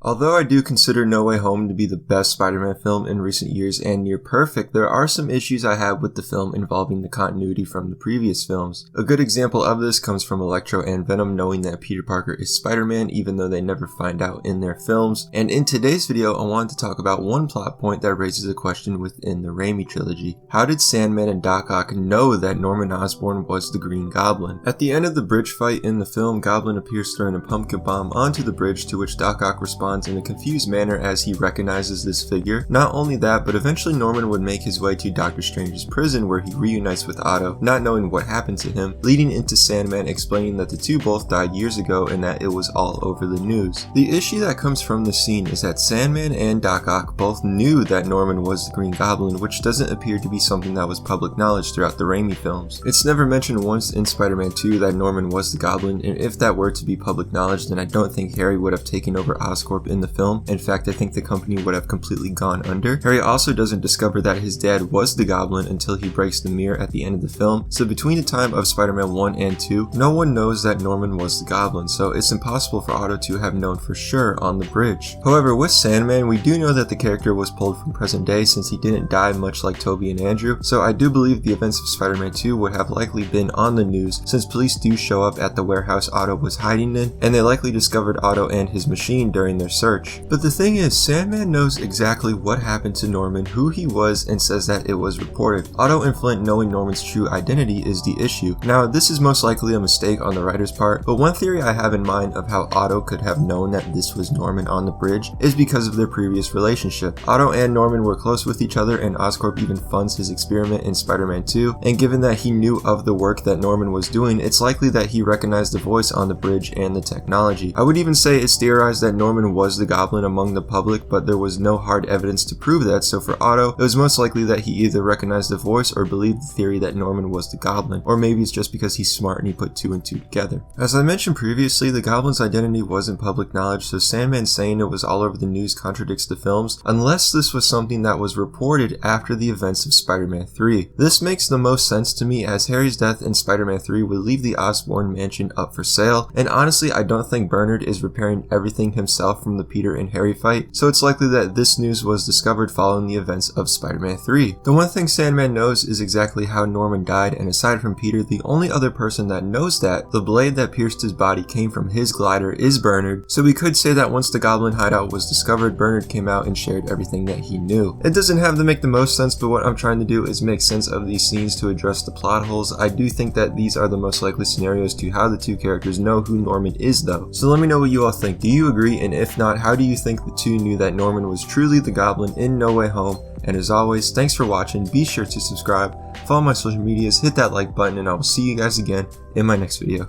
Although I do consider No Way Home to be the best Spider-Man film in recent years and near perfect, there are some issues I have with the film involving the continuity from the previous films. A good example of this comes from Electro and Venom knowing that Peter Parker is Spider-Man even though they never find out in their films. And in today's video, I wanted to talk about one plot point that raises a question within the Raimi trilogy. How did Sandman and Doc Ock know that Norman Osborn was the Green Goblin? At the end of the bridge fight in the film, Goblin appears throwing a pumpkin bomb onto the bridge, to which Doc Ock responds in a confused manner as he recognizes this figure. Not only that, but eventually Norman would make his way to Doctor Strange's prison where he reunites with Otto, not knowing what happened to him, leading into Sandman explaining that the two both died years ago and that it was all over the news. The issue that comes from the scene is that Sandman and Doc Ock both knew that Norman was the Green Goblin, which doesn't appear to be something that was public knowledge throughout the Raimi films. It's never mentioned once in Spider-Man 2 that Norman was the Goblin, and if that were to be public knowledge, then I don't think Harry would have taken over Oscorp in the film. In fact, I think the company would have completely gone under. Harry also doesn't discover that his dad was the Goblin until he breaks the mirror at the end of the film, so between the time of Spider-Man 1 and 2, no one knows that Norman was the Goblin, so it's impossible for Otto to have known for sure on the bridge. However, with Sandman, we do know that the character was pulled from present day since he didn't die much like Tobey and Andrew, so I do believe the events of Spider-Man 2 would have likely been on the news since police do show up at the warehouse Otto was hiding in, and they likely discovered Otto and his machine during their search. But the thing is, Sandman knows exactly what happened to Norman, who he was, and says that it was reported. Otto and Flint knowing Norman's true identity is the issue. Now, this is most likely a mistake on the writer's part, but one theory I have in mind of how Otto could have known that this was Norman on the bridge is because of their previous relationship. Otto and Norman were close with each other, and Oscorp even funds his experiment in Spider-Man 2, and given that he knew of the work that Norman was doing, it's likely that he recognized the voice on the bridge and the technology. I would even say it's theorized that Norman was the Goblin among the public, but there was no hard evidence to prove that, so for Otto, it was most likely that he either recognized the voice or believed the theory that Norman was the Goblin, or maybe it's just because he's smart and he put two and two together. As I mentioned previously, the Goblin's identity wasn't public knowledge, so Sandman saying it was all over the news contradicts the films, unless this was something that was reported after the events of Spider-Man 3. This makes the most sense to me, as Harry's death in Spider-Man 3 would leave the Osborn mansion up for sale, and honestly I don't think Bernard is repairing everything himself from the Peter and Harry fight, so it's likely that this news was discovered following the events of Spider-Man 3. The one thing Sandman knows is exactly how Norman died, and aside from Peter, the only other person that knows that the blade that pierced his body came from his glider is Bernard, so we could say that once the Goblin hideout was discovered, Bernard came out and shared everything that he knew. It doesn't have to make the most sense, but what I'm trying to do is make sense of these scenes to address the plot holes. I do think that these are the most likely scenarios to how the two characters know who Norman is though. So let me know what you all think. Do you agree? And if not, how do you think the two knew that Norman was truly the Goblin in No Way Home? And as always, thanks for watching. Be sure to subscribe, follow my social medias, hit that like button, and I will see you guys again in my next video.